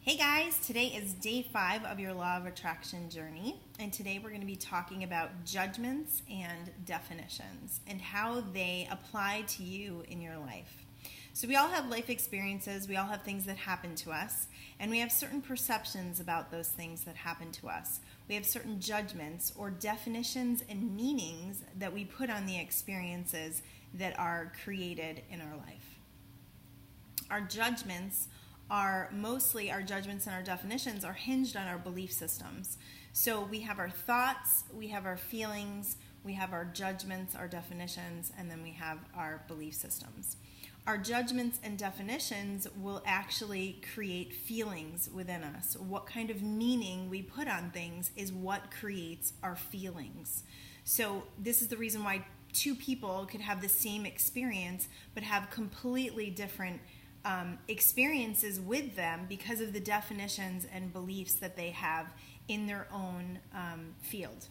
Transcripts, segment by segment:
Hey guys, today is day 5 of your law of attraction journey, and today we're going to be talking about judgments and definitions and how they apply to you in your life. So we all have life experiences, we all have things that happen to us, and we have certain perceptions about those things that happen to us. We have certain judgments or definitions and meanings that we put on the experiences that are created in our life. Our judgments and our definitions are hinged on our belief systems. So we have our thoughts, we have our feelings, we have our judgments, our definitions, and then we have our belief systems. Our judgments and definitions will actually create feelings within us. What kind of meaning we put on things is what creates our feelings. So this is the reason why two people could have the same experience but have completely different experiences with them because of the definitions and beliefs that they have in their own field.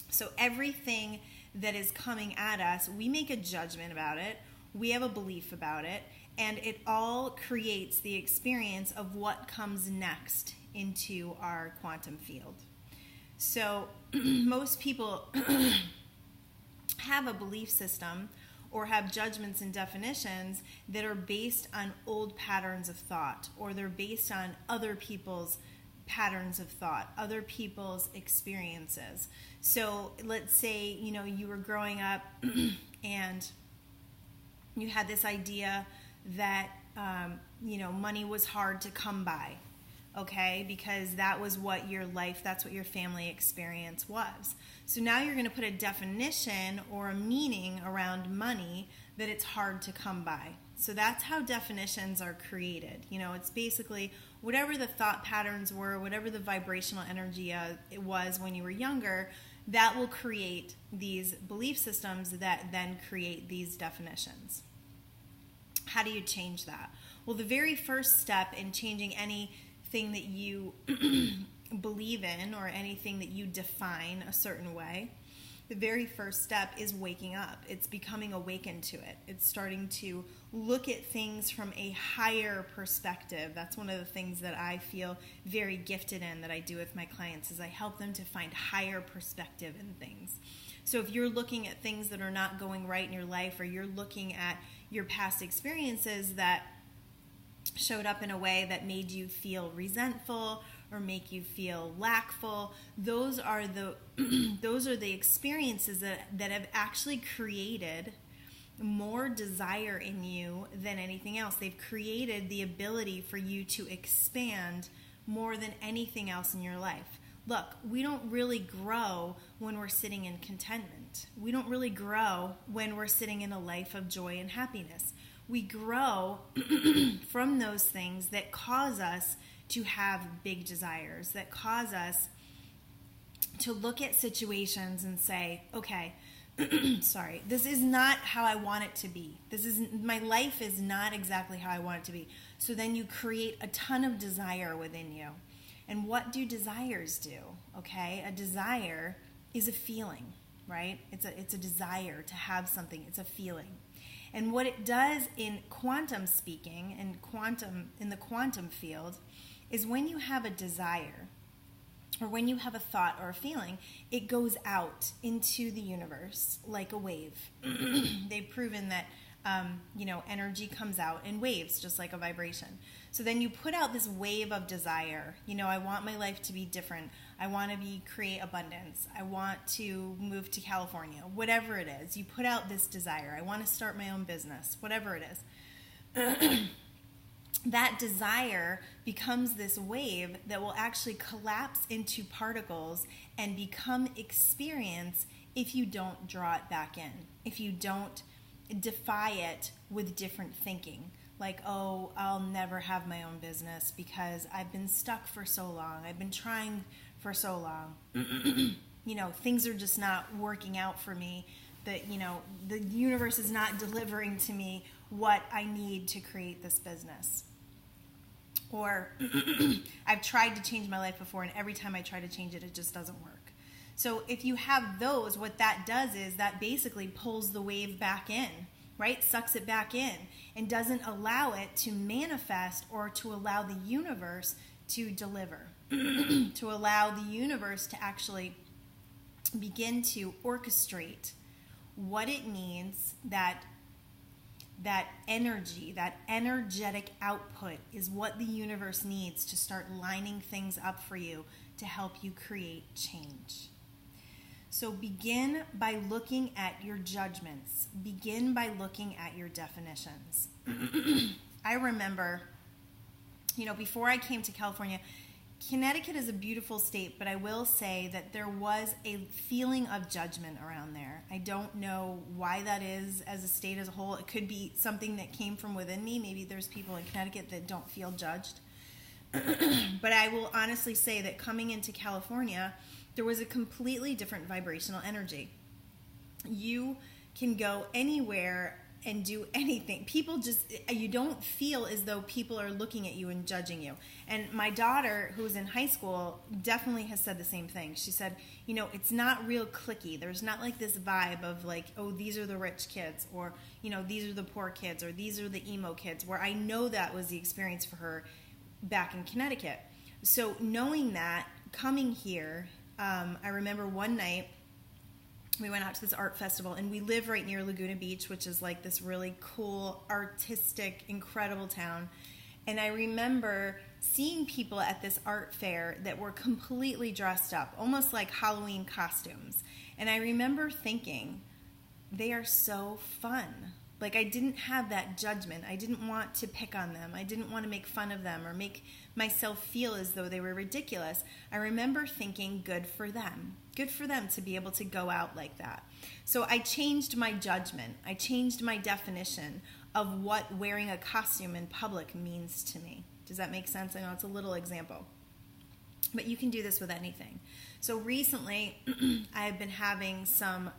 So everything that is coming at us, we make a judgment about it, we have a belief about it, and it all creates the experience of what comes next into our quantum field. So most people have a belief system or have judgments and definitions that are based on old patterns of thought, or they're based on other people's patterns of thought, other people's experiences. So let's say, you were growing up and you had this idea that, money was hard to come by, okay? Because that was what your life, that's what your family experience was. So now you're going to put a definition or a meaning around money that it's hard to come by. So that's how definitions are created. It's basically whatever the thought patterns were, whatever the vibrational energy it was when you were younger, that will create these belief systems that then create these definitions. How do you change that? Well, the very first step in changing anything that you believe in or anything that you define a certain way, the very first step is waking up. It's becoming awakened to it. It's starting to look at things from a higher perspective. That's one of the things that I feel very gifted in that I do with my clients is I help them to find higher perspective in things. So if you're looking at things that are not going right in your life, or you're looking at your past experiences that showed up in a way that made you feel resentful or make you feel lackful, those are the experiences that have actually created more desire in you than anything else. They've created the ability for you to expand more than anything else in your life. Look, we don't really grow when we're sitting in contentment. We don't really grow when we're sitting in a life of joy and happiness. We grow from those things that cause us to have big desires, that cause us to look at situations and say, okay, sorry, this is not how I want it to be. My life is not exactly how I want it to be. So then you create a ton of desire within you. And what do desires do? Okay, a desire is a feeling, right? It's a desire to have something. It's a feeling. And what it does in quantum speaking and in the quantum field is when you have a desire or when you have a thought or a feeling, it goes out into the universe like a wave. They've proven that energy comes out in waves, just like a vibration. So then you put out this wave of desire. I want my life to be different. I want to create abundance. I want to move to California. Whatever it is, you put out this desire. I want to start my own business. Whatever it is. That desire becomes this wave that will actually collapse into particles and become experience if you don't draw it back in. If you don't defy it with different thinking. Like, oh, I'll never have my own business because I've been stuck for so long. I've been trying for so long. Things are just not working out for me. The universe is not delivering to me what I need to create this business. Or I've tried to change my life before, and every time I try to change it, it just doesn't work. So if you have those, what that does is that basically pulls the wave back in right? Sucks it back in and doesn't allow it to manifest or to allow the universe to deliver, to allow the universe to actually begin to orchestrate what it needs, that energy, that energetic output is what the universe needs to start lining things up for you to help you create change. So begin by looking at your judgments. Begin by looking at your definitions. I remember, before I came to California, Connecticut is a beautiful state, but I will say that there was a feeling of judgment around there. I don't know why that is as a state as a whole. It could be something that came from within me. Maybe there's people in Connecticut that don't feel judged. But I will honestly say that coming into California, there was a completely different vibrational energy. You can go anywhere and do anything. People you don't feel as though people are looking at you and judging you. And my daughter, who's in high school, definitely has said the same thing. She said, it's not real cliquey. There's not like this vibe of like, oh, these are the rich kids, or, these are the poor kids, or these are the emo kids, where I know that was the experience for her back in Connecticut. So knowing that, coming here, I remember one night, we went out to this art festival, and we live right near Laguna Beach, which is like this really cool, artistic, incredible town. And I remember seeing people at this art fair that were completely dressed up, almost like Halloween costumes. And I remember thinking, they are so fun. Like, I didn't have that judgment. I didn't want to pick on them. I didn't want to make fun of them or make myself feel as though they were ridiculous. I remember thinking, good for them. Good for them to be able to go out like that. So I changed my judgment. I changed my definition of what wearing a costume in public means to me. Does that make sense? I know it's a little example, but you can do this with anything. So recently, I've been having some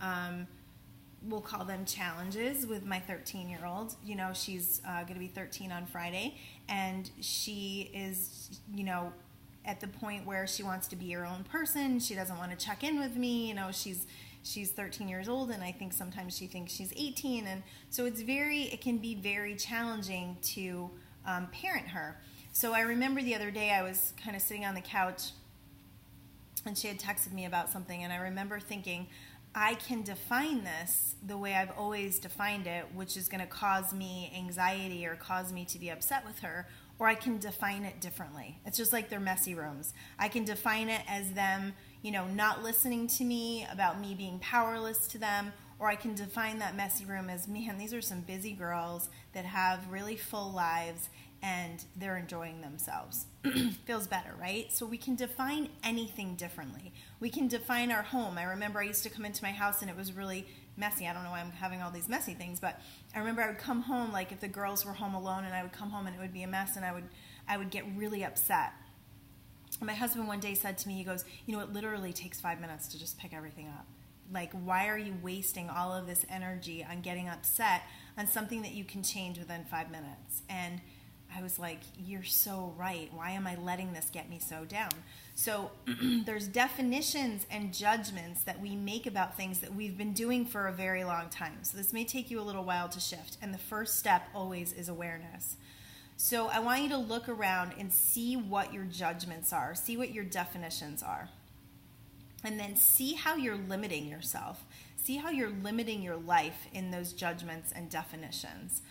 we'll call them challenges with my 13-year-old. She's going to be 13 on Friday, and she is, at the point where she wants to be her own person. She doesn't want to check in with me. She's 13 years old, and I think sometimes she thinks she's 18, and so it can be very challenging to parent her. So I remember the other day I was kind of sitting on the couch, and she had texted me about something, and I remember thinking, I can define this the way I've always defined it, which is going to cause me anxiety or cause me to be upset with her, or I can define it differently. It's just like their messy rooms. I can define it as them, not listening to me, about me being powerless to them, or I can define that messy room as, man, these are some busy girls that have really full lives and they're enjoying themselves. Feels better, right? So we can define anything differently. We can define our home. I remember I used to come into my house and it was really messy. I don't know why I'm having all these messy things, but I remember I would come home, like if the girls were home alone, and I would come home and it would be a mess, and I would get really upset. My husband one day said to me, he goes, it literally takes 5 minutes to just pick everything up. Like, why are you wasting all of this energy on getting upset on something that you can change within 5 minutes? And I was like, you're so right. Why am I letting this get me so down? So there's definitions and judgments that we make about things that we've been doing for a very long time. So this may take you a little while to shift. And the first step always is awareness. So I want you to look around and see what your judgments are. See what your definitions are. And then see how you're limiting yourself. See how you're limiting your life in those judgments and definitions.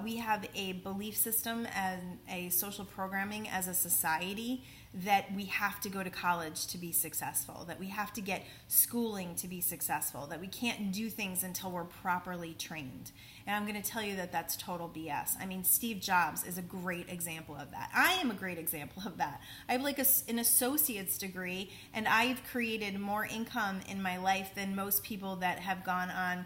We have a belief system and a social programming as a society that we have to go to college to be successful, that we have to get schooling to be successful, that we can't do things until we're properly trained. And I'm going to tell you that that's total BS. I mean, Steve Jobs is a great example of that. I am a great example of that. I have like an associate's degree, and I've created more income in my life than most people that have gone on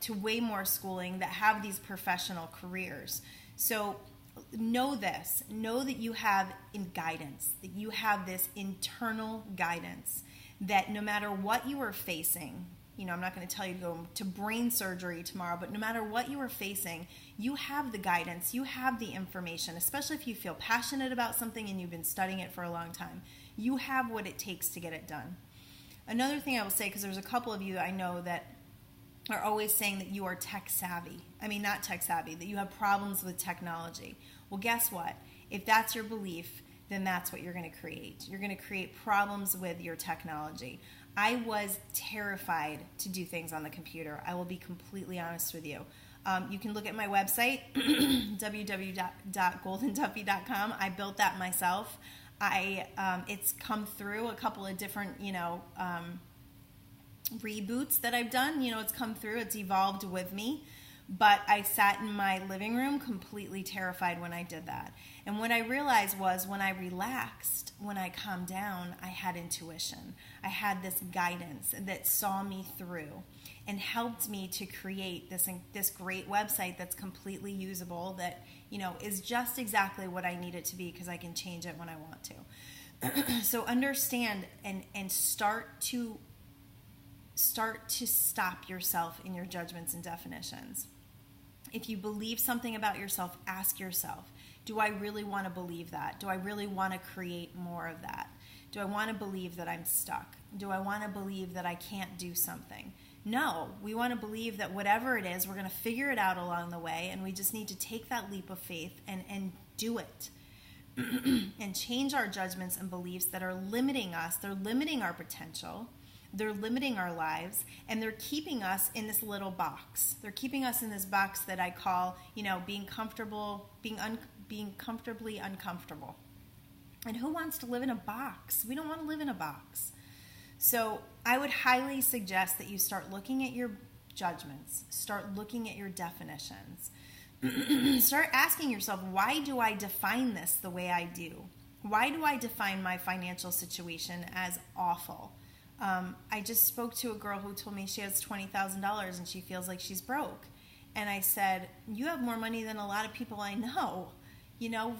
to way more schooling, that have these professional careers. So know this. Know that you have guidance, that you have this internal guidance, that no matter what you are facing, I'm not going to tell you to go to brain surgery tomorrow, but no matter what you are facing, you have the guidance, you have the information, especially if you feel passionate about something and you've been studying it for a long time. You have what it takes to get it done. Another thing I will say, because there's a couple of you I know that are always saying that you are tech savvy. I mean, not tech savvy, that you have problems with technology. Well, guess what? If that's your belief, then that's what you're going to create. You're going to create problems with your technology. I was terrified to do things on the computer. I will be completely honest with you. You can look at my website, www.goldenduffy.com. I built that myself. It's come through a couple of different, reboots that I've done. It's come through. It's evolved with me. But I sat in my living room completely terrified when I did that. And what I realized was when I relaxed, when I calmed down, I had intuition. I had this guidance that saw me through and helped me to create this great website that's completely usable, that is just exactly what I need it to be, because I can change it when I want to. So understand and start to stop yourself in your judgments and definitions. If you believe something about yourself, ask yourself, do I really want to believe that? Do I really want to create more of that? Do I want to believe that I'm stuck? Do I want to believe that I can't do something? No, we want to believe that whatever it is, we're going to figure it out along the way, and we just need to take that leap of faith and do it. And change our judgments and beliefs that are limiting us. They're limiting our potential. They're limiting our lives, and they're keeping us in this little box. They're keeping us in this box that I call, being comfortable, being comfortably uncomfortable. And who wants to live in a box? We don't want to live in a box. So I would highly suggest that you start looking at your judgments, start looking at your definitions, start asking yourself, why do I define this the way I do? Why do I define my financial situation as awful? I just spoke to a girl who told me she has $20,000 and she feels like she's broke. And I said, you have more money than a lot of people I know.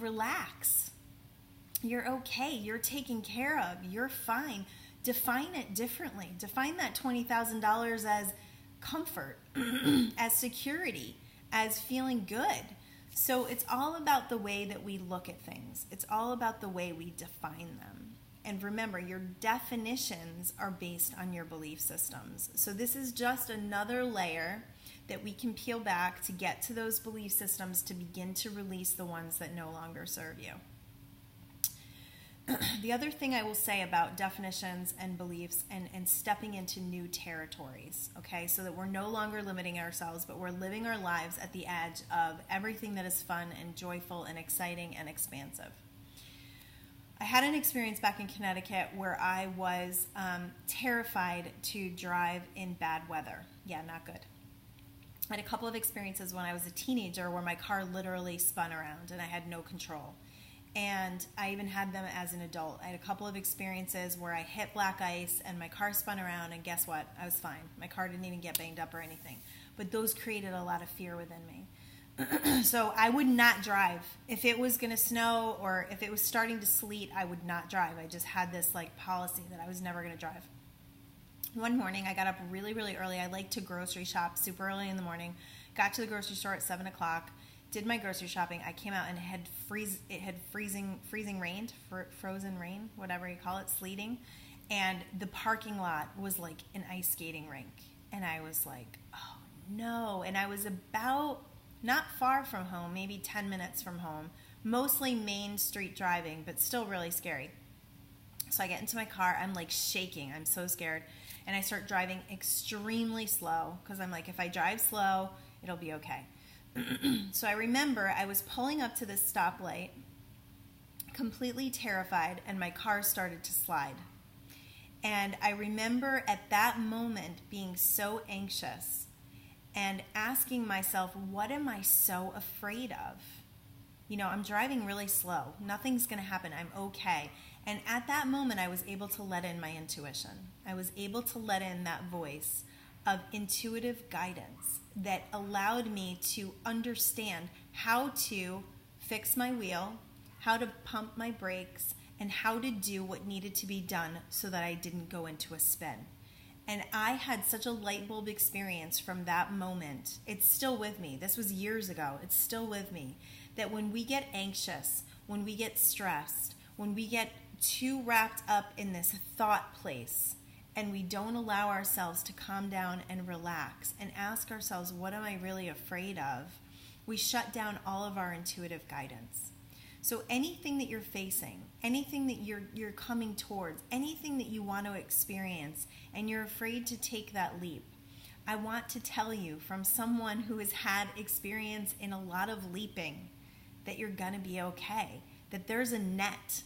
Relax. You're okay. You're taken care of. You're fine. Define it differently. Define that $20,000 as comfort, as security, as feeling good. So it's all about the way that we look at things. It's all about the way we define them. And remember, your definitions are based on your belief systems. So this is just another layer that we can peel back to get to those belief systems to begin to release the ones that no longer serve you. The other thing I will say about definitions and beliefs and stepping into new territories, okay, so that we're no longer limiting ourselves, but we're living our lives at the edge of everything that is fun and joyful and exciting and expansive. I had an experience back in Connecticut where I was terrified to drive in bad weather. Yeah, not good. I had a couple of experiences when I was a teenager where my car literally spun around and I had no control. And I even had them as an adult. I had a couple of experiences where I hit black ice and my car spun around, and guess what? I was fine. My car didn't even get banged up or anything. But those created a lot of fear within me. So I would not drive. If it was going to snow or if it was starting to sleet, I would not drive. I just had this policy that I was never going to drive. One morning, I got up really, really early. I like to grocery shop super early in the morning. Got to the grocery store at 7 o'clock. Did my grocery shopping. I came out and it had freezing rain, frozen rain, whatever you call it, sleeting. And the parking lot was like an ice skating rink. And I was like, oh no. And I was about not far from home, maybe 10 minutes from home, mostly main street driving, but still really scary. So I get into my car, I'm shaking, I'm so scared, and I start driving extremely slow, because I'm like, if I drive slow, it'll be okay. So I remember I was pulling up to this stoplight, completely terrified, and my car started to slide. And I remember at that moment being so anxious and asking myself, what am I so afraid of? I'm driving really slow. Nothing's going to happen. I'm okay. And at that moment, I was able to let in my intuition. I was able to let in that voice of intuitive guidance that allowed me to understand how to fix my wheel, how to pump my brakes, and how to do what needed to be done so that I didn't go into a spin. And I had such a light bulb experience from that moment. It's still with me. This was years ago. It's still with me. That when we get anxious, when we get stressed, when we get too wrapped up in this thought place, and we don't allow ourselves to calm down and relax and ask ourselves, what am I really afraid of? We shut down all of our intuitive guidance. So anything that you're facing, anything that you're coming towards, anything that you want to experience, and you're afraid to take that leap, I want to tell you from someone who has had experience in a lot of leaping that you're going to be okay, that there's a net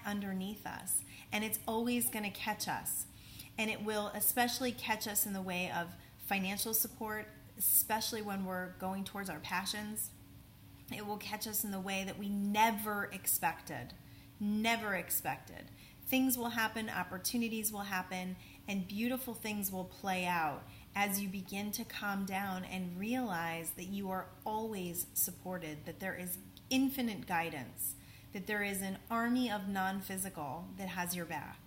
underneath us, and it's always going to catch us. And it will especially catch us in the way of financial support, especially when we're going towards our passions. It will catch us in the way that we never expected. Things will happen, opportunities will happen, and beautiful things will play out as you begin to calm down and realize that you are always supported, that there is infinite guidance, that there is an army of non-physical that has your back.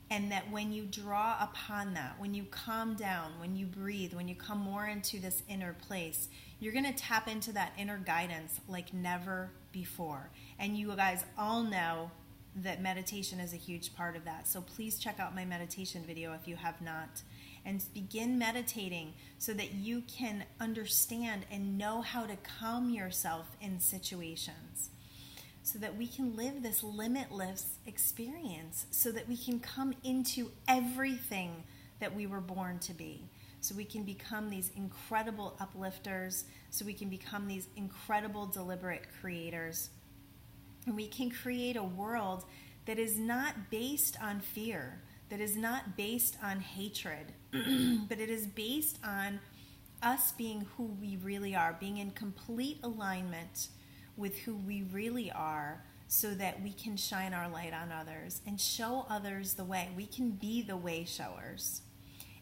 And that when you draw upon that, when you calm down, when you breathe, when you come more into this inner place, you're going to tap into that inner guidance like never before. And you guys all know that meditation is a huge part of that. So please check out my meditation video if you have not. And begin meditating so that you can understand and know how to calm yourself in situations, so that we can live this limitless experience, so that we can come into everything that we were born to be, so we can become these incredible uplifters, so we can become these incredible deliberate creators, and we can create a world that is not based on fear, that is not based on hatred, but it is based on us being who we really are, being in complete alignment with who we really are, so that we can shine our light on others and show others the way. We can be the way showers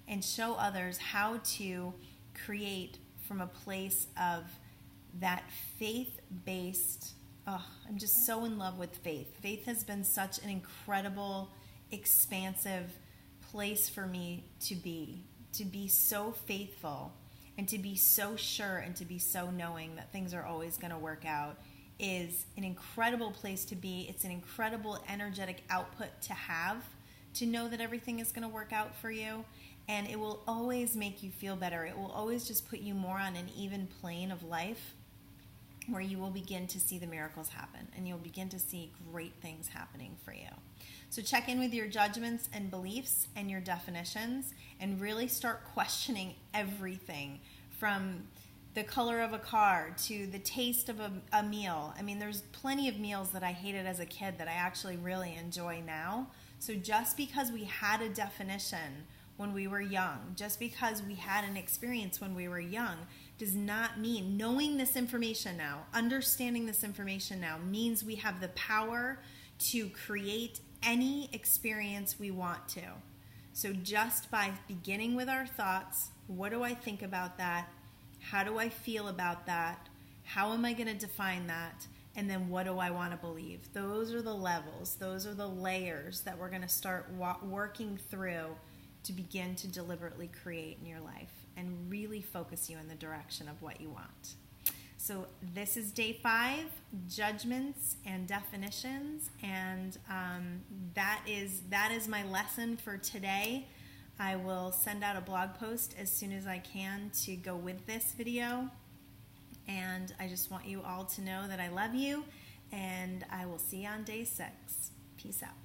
and show others how to create from a place of that faith-based. I'm just so in love with faith. Faith has been such an incredible, expansive place for me to be so faithful, and to be so sure, and to be so knowing that things are always going to work out is an incredible place to be. It's an incredible energetic output to have, to know that everything is going to work out for you. And it will always make you feel better. It will always just put you more on an even plane of life, where you will begin to see the miracles happen, and you'll begin to see great things happening for you. So check in with your judgments and beliefs and your definitions, and really start questioning everything from the color of a car to the taste of a meal. I mean, there's plenty of meals that I hated as a kid that I actually really enjoy now. So just because we had a definition when we were young, just because we had an experience when we were young, does not mean knowing this information now, understanding this information now, means we have the power to create any experience we want to. So just by beginning with our thoughts, what do I think about that? How do I feel about that? How am I going to define that? And then what do I want to believe? Those are the levels. Those are the layers that we're going to start working through to begin to deliberately create in your life and really focus you in the direction of what you want. So this is day 5, judgments and definitions, and that is my lesson for today. I will send out a blog post as soon as I can to go with this video, and I just want you all to know that I love you, and I will see you on day 6. Peace out.